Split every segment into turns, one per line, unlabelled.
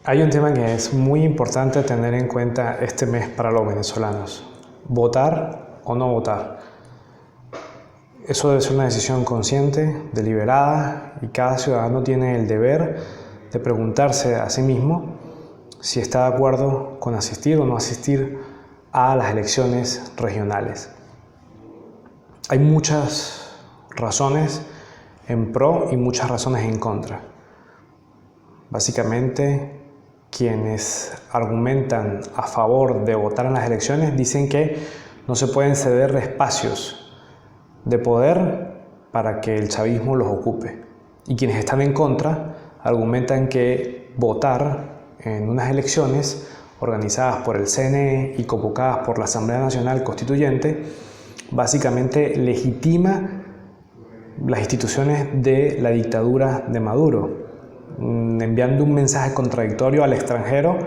Hay un tema que es muy importante tener en cuenta este mes para los venezolanos: votar o no votar. Eso debe ser una decisión consciente, deliberada, y cada ciudadano tiene el deber de preguntarse a sí mismo si está de acuerdo con asistir o no asistir a las elecciones regionales. Hay muchas razones en pro y muchas razones en contra. Básicamente, quienes argumentan a favor de votar en las elecciones dicen que no se pueden ceder espacios de poder para que el chavismo los ocupe. Y quienes están en contra argumentan que votar en unas elecciones organizadas por el CNE y convocadas por la Asamblea Nacional Constituyente básicamente legitima las instituciones de la dictadura de Maduro, enviando un mensaje contradictorio al extranjero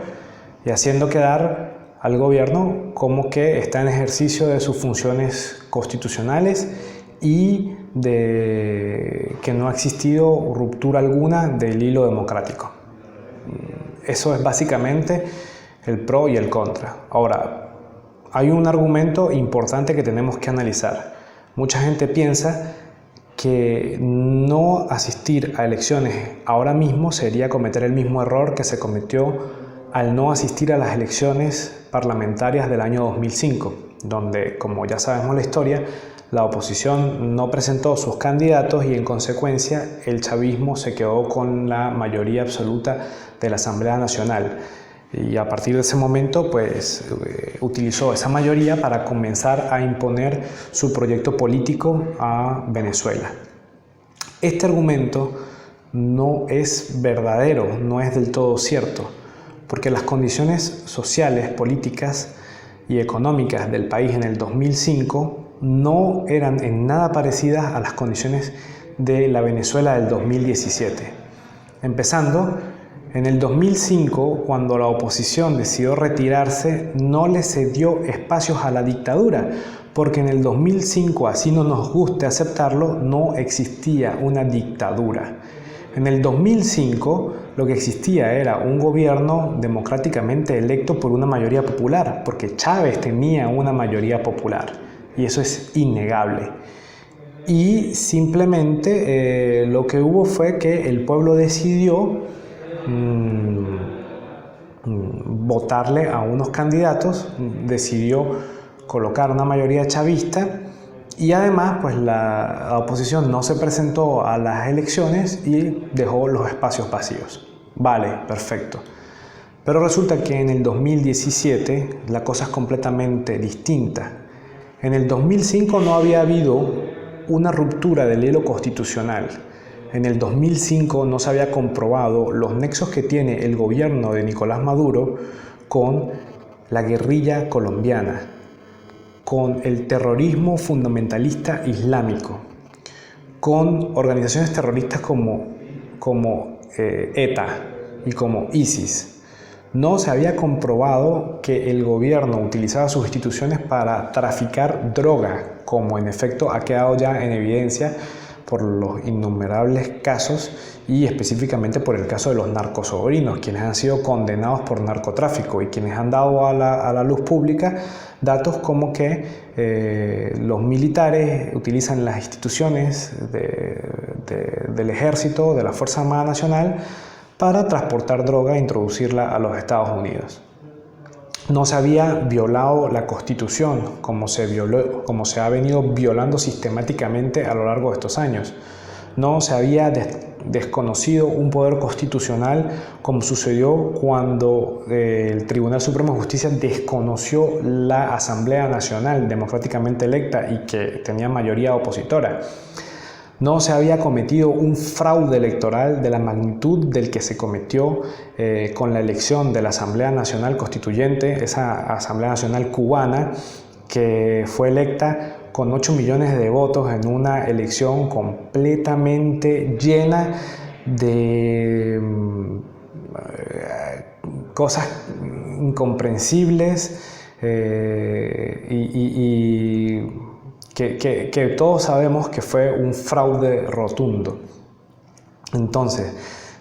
y haciendo quedar al gobierno como que está en ejercicio de sus funciones constitucionales y de que no ha existido ruptura alguna del hilo democrático. Eso es básicamente el pro y el contra. Ahora, hay un argumento importante que tenemos que analizar. Mucha gente piensa que no asistir a elecciones ahora mismo sería cometer el mismo error que se cometió al no asistir a las elecciones parlamentarias del año 2005, donde, como ya sabemos la historia, la oposición no presentó sus candidatos y en consecuencia el chavismo se quedó con la mayoría absoluta de la Asamblea Nacional. Y a partir de ese momento, pues, utilizó esa mayoría para comenzar a imponer su proyecto político a Venezuela. Este argumento no es verdadero, no es del todo cierto, porque las condiciones sociales, políticas y económicas del país en el 2005 no eran en nada parecidas a las condiciones de la Venezuela del 2017. Empezando, en el 2005, cuando la oposición decidió retirarse, no le cedió espacios a la dictadura, porque en el 2005, así no nos guste aceptarlo, no existía una dictadura. En el 2005, lo que existía era un gobierno democráticamente electo por una mayoría popular, porque Chávez tenía una mayoría popular, y eso es innegable. Y simplemente lo que hubo fue que el pueblo decidió votarle a unos candidatos, decidió colocar una mayoría chavista y además pues la oposición no se presentó a las elecciones y dejó los espacios vacíos. Vale, perfecto. Pero resulta que en el 2017 la cosa es completamente distinta. En el 2005 no había habido una ruptura del hilo constitucional. En el 2005 no se había comprobado los nexos que tiene el gobierno de Nicolás Maduro con la guerrilla colombiana, con el terrorismo fundamentalista islámico, con organizaciones terroristas como ETA y como ISIS. No se había comprobado que el gobierno utilizaba sus instituciones para traficar droga, como en efecto ha quedado ya en evidencia por los innumerables casos y específicamente por el caso de los narcosobrinos, quienes han sido condenados por narcotráfico y quienes han dado a la luz pública datos como que los militares utilizan las instituciones del ejército, de la Fuerza Armada Nacional, para transportar droga e introducirla a los Estados Unidos. No se había violado la Constitución como se ha venido violando sistemáticamente a lo largo de estos años. No se había desconocido un poder constitucional como sucedió cuando el Tribunal Supremo de Justicia desconoció la Asamblea Nacional democráticamente electa y que tenía mayoría opositora. No se había cometido un fraude electoral de la magnitud del que se cometió con la elección de la Asamblea Nacional Constituyente, esa Asamblea Nacional cubana que fue electa con 8 millones de votos en una elección completamente llena de cosas incomprensibles que todos sabemos que fue un fraude rotundo. Entonces,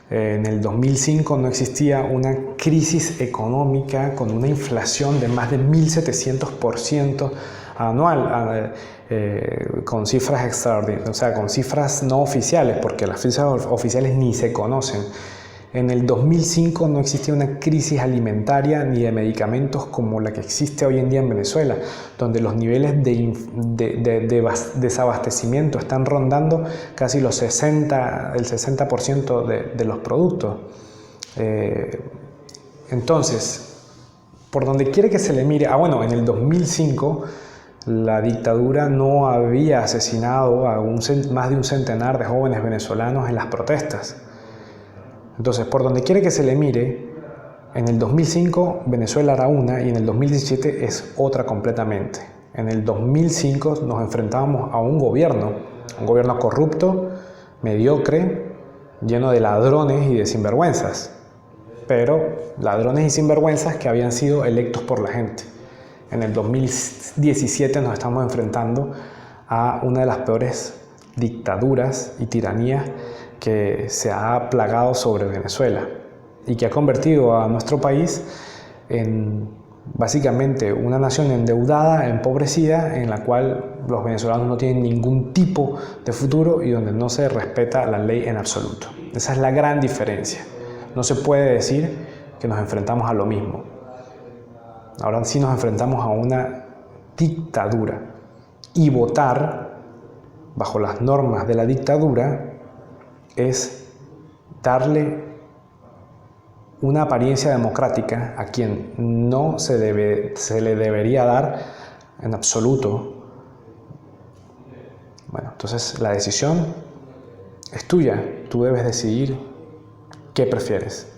En el 2005 no existía una crisis económica con una inflación de más de 1700% anual, con cifras extraordinarias, o sea, con cifras no oficiales, porque las cifras oficiales ni se conocen. En el 2005 no existía una crisis alimentaria ni de medicamentos como la que existe hoy en día en Venezuela, donde los niveles de desabastecimiento están rondando casi el 60% de los productos. Entonces, por donde quiere que se le mire, bueno, en el 2005 la dictadura no había asesinado a más de un centenar de jóvenes venezolanos en las protestas. Entonces, por donde quiere que se le mire, en el 2005 Venezuela era una y en el 2017 es otra completamente. En el 2005 nos enfrentábamos a un gobierno corrupto, mediocre, lleno de ladrones y de sinvergüenzas, pero ladrones y sinvergüenzas que habían sido electos por la gente. En el 2017 nos estamos enfrentando a una de las peores dictaduras y tiranías que se ha plagado sobre Venezuela y que ha convertido a nuestro país en básicamente una nación endeudada, empobrecida, en la cual los venezolanos no tienen ningún tipo de futuro y donde no se respeta la ley en absoluto. Esa es la gran diferencia. No se puede decir que nos enfrentamos a lo mismo. Ahora sí nos enfrentamos a una dictadura y votar bajo las normas de la dictadura es darle una apariencia democrática a quien no se le debería dar en absoluto. Bueno, entonces la decisión es tuya. Tú debes decidir qué prefieres.